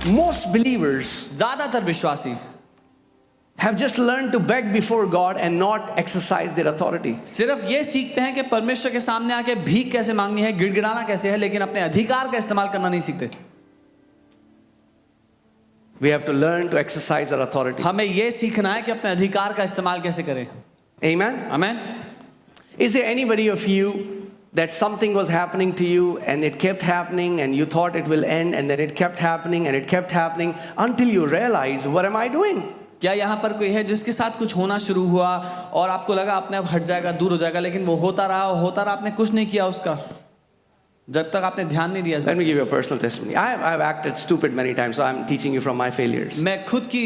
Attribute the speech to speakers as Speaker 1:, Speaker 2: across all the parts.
Speaker 1: Most believers
Speaker 2: ज्यादातर विश्वासी
Speaker 1: have just learned to beg before God and not exercise their authority.
Speaker 2: सिर्फ ये सीखते हैं कि परमेश्वर के सामने आके भीख कैसे मांगनी है, गिड़गिड़ाना कैसे है, लेकिन अपने अधिकार का इस्तेमाल करना नहीं सीखते।
Speaker 1: We have to learn to exercise our authority.
Speaker 2: हमें ये सीखना है कि अपने अधिकार का इस्तेमाल कैसे करें।
Speaker 1: Amen.
Speaker 2: आमीन।
Speaker 1: Is there anybody of you that something was happening to you and it kept happening and you thought it will end and then it kept happening and it kept happening until you realize, what am I doing?
Speaker 2: क्या यहाँ पर कोई है जिसके साथ कुछ होना शुरू हुआ और आपको लगा अपने आप हट जाएगा, दूर हो जाएगा, लेकिन वो होता रहा, आपने कुछ नहीं किया उसका, जब तक आपने ध्यान नहीं दिया।
Speaker 1: Let me give you a personal testimony. I've acted stupid many times, so I'm teaching you from my failures.
Speaker 2: मैं खुद की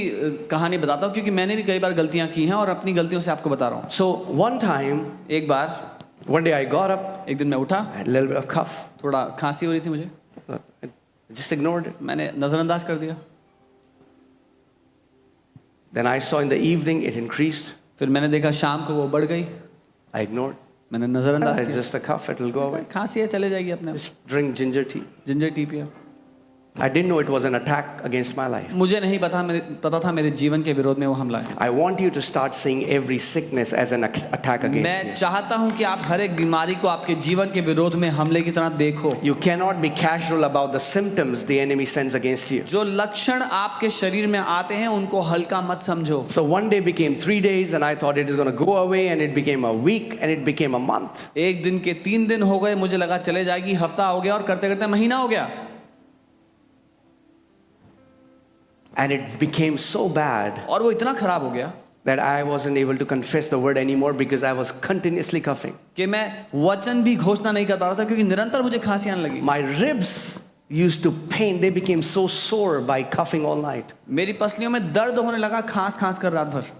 Speaker 2: कहानी बताता हूँ क्योंकि मैंने भी कई बार गलतियाँ की हैं और अपनी गलतियों से आपको बता रहा हूँ।
Speaker 1: So one time,
Speaker 2: एक बार,
Speaker 1: one day I got up,
Speaker 2: एक दिन मैं उठा,
Speaker 1: I had a little bit of cough.
Speaker 2: थोड़ा खांसी हो रही थी मुझे,
Speaker 1: I just ignored it.
Speaker 2: मैंने नजरअंदाज कर दिया।
Speaker 1: Then I saw in the evening it increased.
Speaker 2: फिर मैंने देखा शाम को वो बढ़ गई,
Speaker 1: I ignored.
Speaker 2: मैंने नजरअंदाज
Speaker 1: It's
Speaker 2: किया।
Speaker 1: just a cough, it will go away.
Speaker 2: खांसी है, चले जाएगी अपने आप।
Speaker 1: Just drink ginger tea.
Speaker 2: Ginger tea पिया।
Speaker 1: I didn't know it was an attack against my life.
Speaker 2: मुझे नहीं पता था मेरे जीवन के विरोध में वो हमला है।
Speaker 1: I want you to start seeing every sickness as an attack against
Speaker 2: मैं
Speaker 1: you.
Speaker 2: चाहता हूं कि आप हर एक बीमारी को आपके जीवन के विरोध में हमले की तरह देखो।
Speaker 1: You cannot be casual about the symptoms the enemy sends against you.
Speaker 2: जो लक्षण आपके शरीर में आते हैं उनको हल्का मत समझो।
Speaker 1: So one day became 3 days and I thought it is going to go away and it became a week and it became a month.
Speaker 2: एक दिन के 3 दिन हो गए, मुझे लगा चले जाएगी, हफ्ता हो गया और करते करते महीना हो गया।
Speaker 1: And it became so bad
Speaker 2: और वो इतना खराब हो गया
Speaker 1: that I wasn't able to confess the word anymore because I was continuously coughing.
Speaker 2: कि मैं वचन भी घोषणा नहीं कर पा रहा था क्योंकि निरंतर मुझे खांसी आने लगी।
Speaker 1: My ribs used to pain. They became so sore by coughing all night.
Speaker 2: मेरी पसलियों में दर्द होने लगा खांस खांस कर रात भर।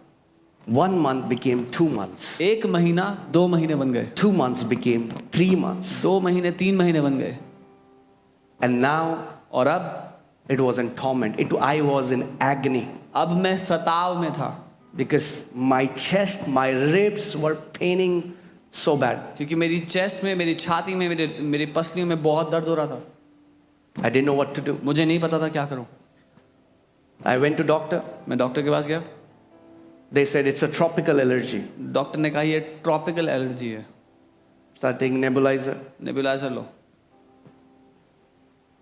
Speaker 1: 1 month became 2 months.
Speaker 2: एक महीना 2 महीने बन गए,
Speaker 1: 2 months became 3 months.
Speaker 2: 2 महीने 3 महीने बन गए,
Speaker 1: And now
Speaker 2: और अब
Speaker 1: it was in torment. I was in agony
Speaker 2: अब मैं सताव में था
Speaker 1: because my chest, my ribs were paining so bad.
Speaker 2: क्योंकि मेरी चेस्ट में, मेरी छाती में, मेरी पसलियों में बहुत दर्द हो रहा था।
Speaker 1: I didn't know what to do.
Speaker 2: मुझे नहीं पता था क्या करूं।
Speaker 1: I went to doctor.
Speaker 2: मैं डॉक्टर के पास गया।
Speaker 1: They said it's a tropical allergy.
Speaker 2: Doctor ने कहा ये ट्रॉपिकल एलर्जी है,
Speaker 1: Start taking nebulizer.
Speaker 2: Nebuliser low.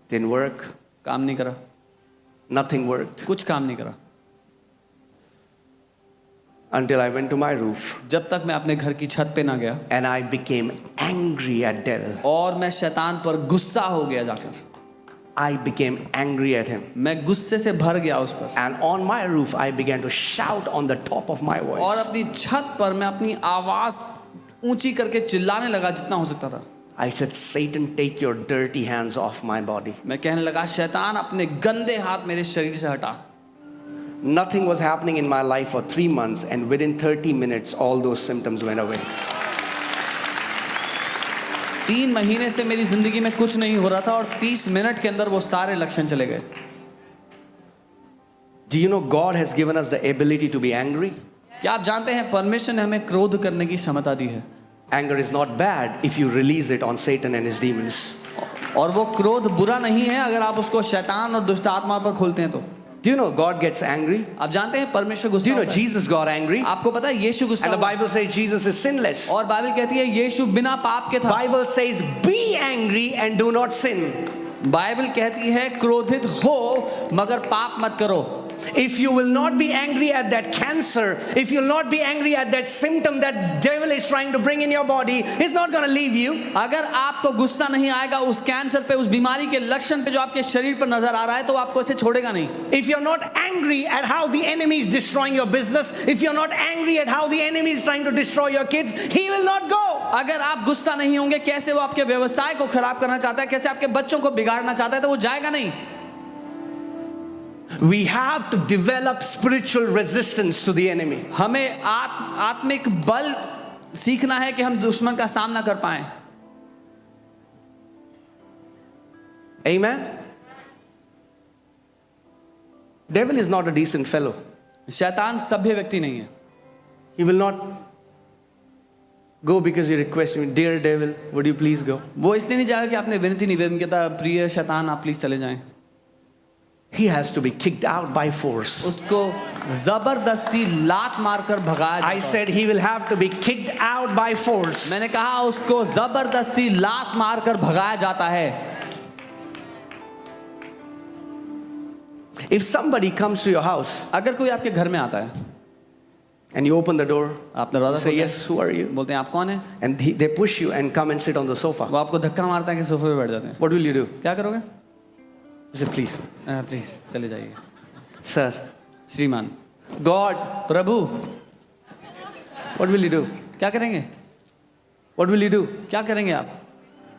Speaker 1: Didn't work.
Speaker 2: काम नहीं करा,
Speaker 1: Nothing worked
Speaker 2: कुछ काम नहीं करा,
Speaker 1: until I went to my roof
Speaker 2: जब तक मैं अपने घर की छत पे ना गया
Speaker 1: and I became angry at devil.
Speaker 2: और मैं शैतान पर गुस्सा हो गया जाकर।
Speaker 1: I became angry at him.
Speaker 2: मैं गुस्से से भर गया उस पर
Speaker 1: And on my roof, I began to shout on the top of my
Speaker 2: और
Speaker 1: voice.
Speaker 2: अपनी छत पर मैं अपनी आवाज ऊंची करके चिल्लाने लगा जितना हो सकता था।
Speaker 1: I said, Satan, take your dirty hands off my body.
Speaker 2: मैं कहने लगा शैतान अपने गंदे हाथ मेरे शरीर से हटा।
Speaker 1: Nothing was happening in my life for 3 months, and within 30 minutes, all those symptoms went away.
Speaker 2: 3 महीने से मेरी जिंदगी में कुछ नहीं हो रहा था और 30 मिनट के अंदर वो सारे लक्षण चले गए।
Speaker 1: Do you know God has given us the ability to be angry?
Speaker 2: क्या आप जानते हैं परमेश्वर ने हमें क्रोध करने की क्षमता दी है।
Speaker 1: Anger is not bad if you release it on Satan and his demons.
Speaker 2: और वो क्रोध बुरा नहीं है अगर आप उसको शैतान और दुष्ट आत्मा पर खोलते हैं तो।
Speaker 1: Do you know God gets angry?
Speaker 2: आप जानते हैं परमेश्वर
Speaker 1: Do
Speaker 2: गुस्सा
Speaker 1: you know
Speaker 2: होता है।
Speaker 1: Jesus got angry?
Speaker 2: आपको पता है यीशु गुस्सा
Speaker 1: And the
Speaker 2: हुआ।
Speaker 1: Bible says Jesus is sinless.
Speaker 2: और बाइबल कहती है यीशु बिना पाप के था।
Speaker 1: Bible says be angry and do not sin.
Speaker 2: Bible कहती है क्रोधित हो मगर पाप मत करो।
Speaker 1: If you will not be angry at that cancer, if you'll not be angry at that symptom that devil is trying to bring in your body, it's not going to leave you.
Speaker 2: अगर आपको गुस्सा नहीं आएगा उस cancer पे, उस बीमारी के लक्षण पे जो आपके शरीर पर नजर आ रहा है, तो आपको इसे छोड़ेगा नहीं।
Speaker 1: If you're not angry at how the enemy is destroying your business, if you're not angry at how the enemy is trying to destroy your kids, he will not go.
Speaker 2: अगर आप गुस्सा नहीं होंगे कैसे वो आपके व्यवसाय को खराब करना चाहता है, कैसे आपके बच्चों को बिगाड़ना चाहता है, तो वो जाएगा नहीं।
Speaker 1: We have to develop spiritual resistance to the enemy.
Speaker 2: हमें आत्मिक बल सीखना है कि हम दुश्मन का सामना कर पाएं।
Speaker 1: Amen. Devil is not a decent fellow.
Speaker 2: शैतान सभ्य व्यक्ति नहीं है।
Speaker 1: He will not go because you request him, dear devil, would you please go?
Speaker 2: वो इसलिए नहीं जाएगा कि आपने विनती निवेदन किया था, प्रिय शैतान आप प्लीज चले जाएं।
Speaker 1: he has to be kicked out by force.
Speaker 2: उसको जबरदस्ती लात मारकर भगाया जाता
Speaker 1: I
Speaker 2: है।
Speaker 1: said he will have to be kicked out by force.
Speaker 2: मैंने कहा उसको जबरदस्ती लात मारकर भगाया जाता है।
Speaker 1: If somebody comes to your house
Speaker 2: अगर कोई आपके घर में आता है,
Speaker 1: and you open the door,
Speaker 2: आप दरवाजा
Speaker 1: say,
Speaker 2: खोलते
Speaker 1: yes, who are you?
Speaker 2: हैं, बोलते हैं आप कौन है,
Speaker 1: And they push you and come and sit on the sofa.
Speaker 2: वो आपको धक्का मारता है कि सोफे पे बैठ जाते हैं,
Speaker 1: What will you do?
Speaker 2: क्या करोगे?
Speaker 1: You say, please,
Speaker 2: प्लीज चले जाइए।
Speaker 1: sir,
Speaker 2: श्रीमान,
Speaker 1: God,
Speaker 2: Prabhu,
Speaker 1: what will you do?
Speaker 2: क्या करेंगे?
Speaker 1: What will you do?
Speaker 2: क्या करेंगे आप?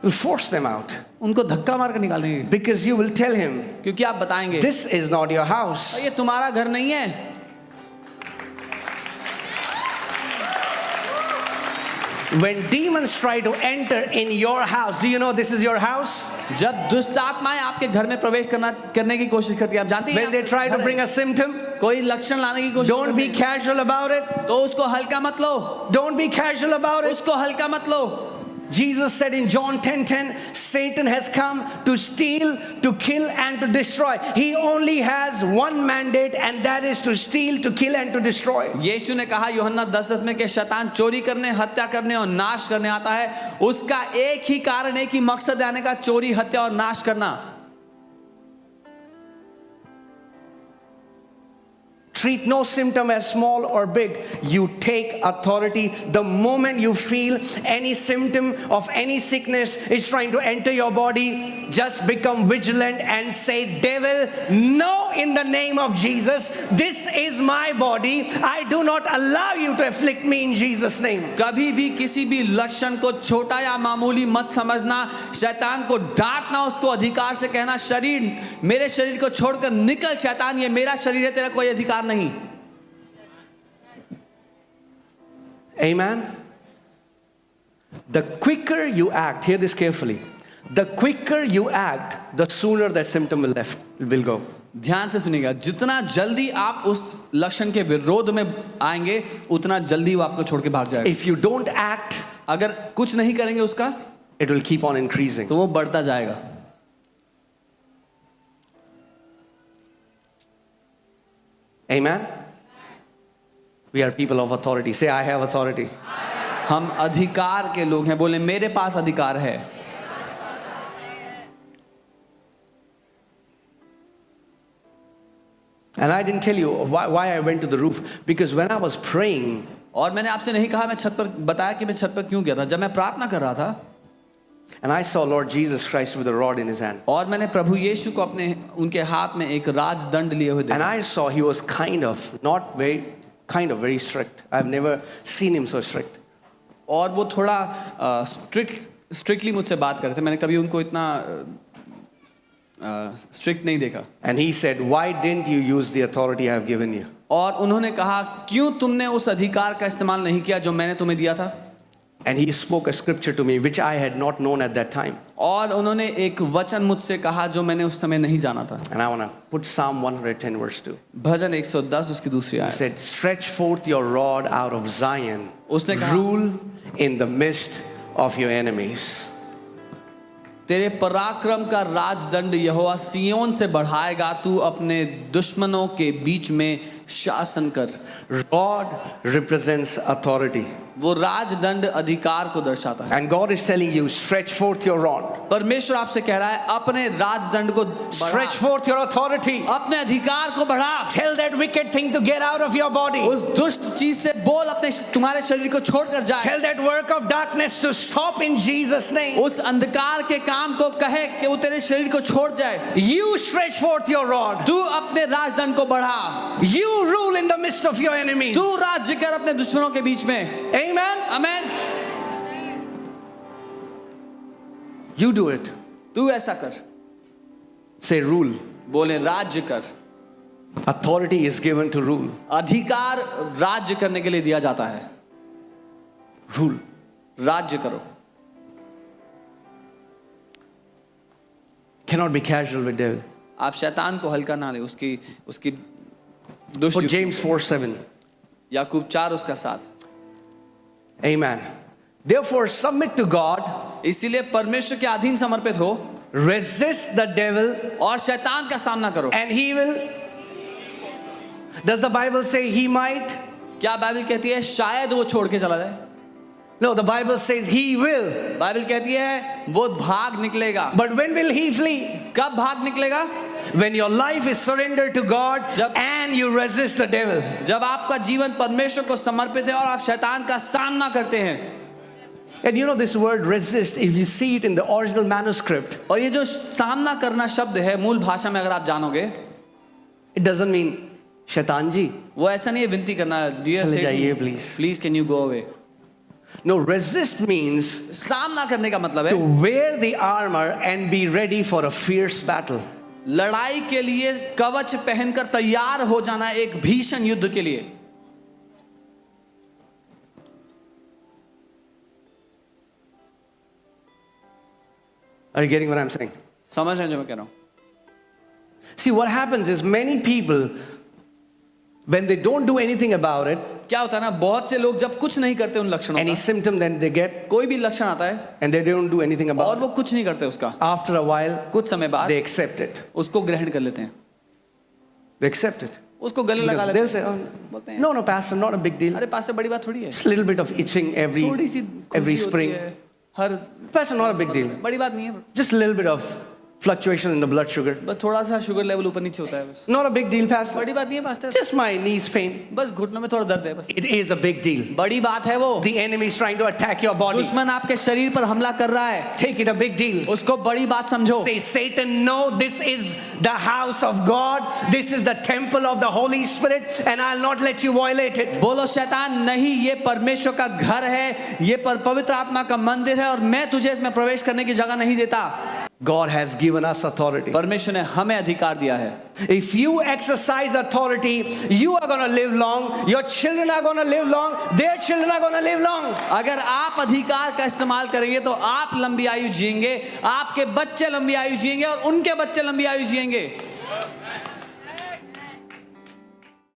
Speaker 1: You'll force them out
Speaker 2: उनको धक्का मार कर निकाल देंगे,
Speaker 1: because you will tell him,
Speaker 2: क्योंकि आप बताएंगे
Speaker 1: this is not your house.
Speaker 2: ये तुम्हारा घर नहीं है।
Speaker 1: When demons try to enter in your house, do you know this is your house?
Speaker 2: जब दुष्ट आत्माएं आपके घर में प्रवेश करने की कोशिश करती है, आप जानते हैं
Speaker 1: When they try to bring a symptom,
Speaker 2: कोई लक्षण लाने की कोशिश
Speaker 1: don't be
Speaker 2: करती
Speaker 1: casual about it.
Speaker 2: है, तो उसको हल्का मत लो,
Speaker 1: Don't be casual about it.
Speaker 2: उसको हल्का मत लो।
Speaker 1: Jesus said in John 10:10, Satan has come to steal, to kill, and to destroy. He only has one mandate, and that is to steal, to kill, and to destroy.
Speaker 2: यीशु ने कहा यूहन्ना 10:10 में कि शैतान चोरी करने, हत्या करने और नाश करने आता है। उसका एक ही कारण, एक ही मकसद है आने का, चोरी, हत्या और नाश करना।
Speaker 1: Treat no symptom as small or big. You take authority. The moment you feel any symptom of any sickness is trying to enter your body, just become vigilant and say, devil, no, in the name of Jesus. This is my body. I do not allow you to afflict me in Jesus' name.
Speaker 2: कभी भी किसी भी लक्षण को छोटा या मामूली मत समझना, शैतान को डांटना, उसको अधिकार से कहना, शरीर, मेरे शरीर को छोड़कर निकल शैतान, ये मेरा शरीर है, तेरा कोई अधिकार नहीं।
Speaker 1: Amen. The quicker you act, hear this carefully. The quicker you act, the sooner that symptom will go.
Speaker 2: ध्यान से सुनिएगा, जितना जल्दी आप उस लक्षण के विरोध में आएंगे, उतना जल्दी वो आपको छोड़ के भाग जाएगा।
Speaker 1: If you don't act,
Speaker 2: अगर कुछ नहीं करेंगे उसका,
Speaker 1: it will keep on increasing.
Speaker 2: तो वो बढ़ता जाएगा।
Speaker 1: Amen. We are people of authority. Say, I have authority.
Speaker 2: हम अधिकार के लोग हैं, बोले मेरे पास अधिकार है।
Speaker 1: And I didn't tell you why I went to the roof, because when I was praying,
Speaker 2: और मैंने आपसे नहीं कहा मैं छत पर, बताया कि मैं छत पर क्यों गया था। जब मैं प्रार्थना कर रहा था
Speaker 1: and I saw Lord Jesus Christ with a rod in his hand,
Speaker 2: और मैंने प्रभु यीशु को अपने उनके हाथ में एक राजदंड लिए हुए
Speaker 1: and
Speaker 2: देखा,
Speaker 1: I saw he was very strict. I've never seen him so strict.
Speaker 2: और वो थोड़ा स्ट्रिक्टली मुझसे बात कर रहे थे। मैंने कभी उनको इतना स्ट्रिक्ट नहीं देखा।
Speaker 1: And he said, why didn't you use the authority I have given you?
Speaker 2: और उन्होंने कहा, क्यों तुमने उस अधिकार का इस्तेमाल नहीं किया जो मैंने तुम्हें दिया था?
Speaker 1: And he spoke a scripture to me which I had not known at that time.
Speaker 2: और उन्होंने एक वचन मुझसे कहा जो मैंने उस समय नहीं जाना था।
Speaker 1: And I want to put Psalm 110 verse 2.
Speaker 2: भजन 110 उसकी दूसरी
Speaker 1: He
Speaker 2: आयत।
Speaker 1: said, stretch forth your rod out of Zion,
Speaker 2: उसने कहा,
Speaker 1: rule in the midst of your enemies.
Speaker 2: तेरे पराक्रम का राजदंड यहोवा सियोन से बढ़ाएगा, तू अपने दुश्मनों के बीच में शासन कर।
Speaker 1: Rod represents authority.
Speaker 2: वो राजदंड अधिकार को दर्शाता है।
Speaker 1: And God is telling you, stretch forth your rod.
Speaker 2: परमेश्वर आपसे कह रहा है, अपने राजदंड को
Speaker 1: Stretch
Speaker 2: बढ़ा,
Speaker 1: forth your authority.
Speaker 2: अपने अधिकार को बढ़ा।
Speaker 1: Tell that wicked thing to get out of your body.
Speaker 2: उस दुष्ट चीज से बोल, अपने तुम्हारे शरीर को छोड़कर जाए।
Speaker 1: Tell that work of darkness to stop in Jesus' name.
Speaker 2: उस अंधकार के काम को कहे कि वो तेरे शरीर को छोड़ जाए।
Speaker 1: You stretch forth your rod.
Speaker 2: तू अपने राजदंड को बढ़ा,
Speaker 1: You rule in the midst of your enemies.
Speaker 2: तू राज्य कर अपने दुश्मनों के बीच में।
Speaker 1: Amen.
Speaker 2: Amen.
Speaker 1: You do it.
Speaker 2: तू ऐसा कर,
Speaker 1: Say rule.
Speaker 2: बोले राज्य कर।
Speaker 1: Authority is given to rule.
Speaker 2: अधिकार राज्य करने के लिए दिया जाता है।
Speaker 1: Rule.
Speaker 2: राज्य करो।
Speaker 1: Cannot be casual with devil.
Speaker 2: आप शैतान को हल्का ना ले, उसकी
Speaker 1: Put
Speaker 2: दुष्ट।
Speaker 1: James 4:7.
Speaker 2: याकूब 4 उसका 7।
Speaker 1: Amen. Therefore submit to God.
Speaker 2: इसीलिए परमेश्वर के अधीन समर्पित हो।
Speaker 1: resist the devil
Speaker 2: और शैतान का सामना करो।
Speaker 1: and he will. Does the Bible say he might?
Speaker 2: क्या बाइबल कहती है शायद वो छोड़ के चला जाए?
Speaker 1: No, the Bible says he will.
Speaker 2: Bible कहती है वो भाग निकलेगा।
Speaker 1: But when will he flee?
Speaker 2: कब भाग निकलेगा?
Speaker 1: When your life is surrendered to God
Speaker 2: जब-
Speaker 1: and you resist the devil.
Speaker 2: जब आपका जीवन परमेश्वर को समर्पित है और आप शैतान का सामना करते हैं।
Speaker 1: And you know this word resist, if you see it in the original manuscript,
Speaker 2: और ये जो सामना करना शब्द है मूल भाषा में अगर आप जानोगे,
Speaker 1: it doesn't mean शैतान जी
Speaker 2: वो ऐसा नहीं है विनती करना डियर
Speaker 1: चले जाइए, please.
Speaker 2: Please can you go away.
Speaker 1: No, resist means
Speaker 2: सामना करने का मतलब
Speaker 1: to
Speaker 2: है
Speaker 1: wear the armor and be ready for a fierce battle.
Speaker 2: लड़ाई के लिए कवच पहनकर तैयार हो जाना एक भीषण युद्ध के लिए।
Speaker 1: Are you getting what I'm saying?
Speaker 2: समझ रहे हैं जो मैं कह रहा हूं?
Speaker 1: See, what happens is many people, when they don't do anything about it,
Speaker 2: क्या होता है ना, बहुत से लोग जब कुछ नहीं करते उन लक्षणों
Speaker 1: any
Speaker 2: का,
Speaker 1: symptom then they get,
Speaker 2: कोई भी लक्षण आता है
Speaker 1: and they don't do anything
Speaker 2: और
Speaker 1: about
Speaker 2: वो कुछ नहीं करते उसका,
Speaker 1: it, after a while,
Speaker 2: कुछ समय बाद
Speaker 1: they accept it.
Speaker 2: उसको ग्रहण कर लेते हैं,
Speaker 1: They accept it.
Speaker 2: उसको गले लगा लेते
Speaker 1: They'll
Speaker 2: हैं,
Speaker 1: say, oh,
Speaker 2: बोलते हैं
Speaker 1: no, no, Pastor, not a big deal.
Speaker 2: अरे पास से बड़ी बात थोड़ी है,
Speaker 1: Just a little bit of itching every
Speaker 2: थोड़ी सी
Speaker 1: every
Speaker 2: खुजली होती
Speaker 1: spring.
Speaker 2: है, हर
Speaker 1: Pastor, not a big deal.
Speaker 2: बड़ी बात नहीं है,
Speaker 1: Just a little bit of fluctuation in the blood sugar.
Speaker 2: बस थोड़ा सा शुगर लेवल ऊपर नीचे होता है, बस
Speaker 1: Not a big deal, Pastor.
Speaker 2: बड़ी बात नहीं है pastor,
Speaker 1: Just my knees pain.
Speaker 2: बस घुटनों में थोड़ा दर्द है, बस
Speaker 1: It is a big deal.
Speaker 2: बड़ी बात है वो।
Speaker 1: The enemy is trying to attack your body.
Speaker 2: दुश्मन आपके शरीर पर हमला कर रहा है,
Speaker 1: Take it a big deal.
Speaker 2: उसको बड़ी बात समझो।
Speaker 1: Say, Satan, no, this is the house of God. This is the temple of the Holy Spirit, and I'll not let you violate it.
Speaker 2: बोलो शैतान नहीं, ये परमेश्वर का घर है, ये पवित्र आत्मा का मंदिर है और मैं तुझे इसमें प्रवेश करने की जगह नहीं देता।
Speaker 1: God has given us authority.
Speaker 2: परमेश्वर ने हमें अधिकार दिया है।
Speaker 1: If you exercise authority, you are going to live long. Your children are going to live long. Their children are going to live long.
Speaker 2: अगर आप अधिकार का इस्तेमाल करेंगे तो आप लंबी आयु जिएंगे, आपके बच्चे लंबी आयु जिएंगे और उनके बच्चे लंबी आयु जिएंगे।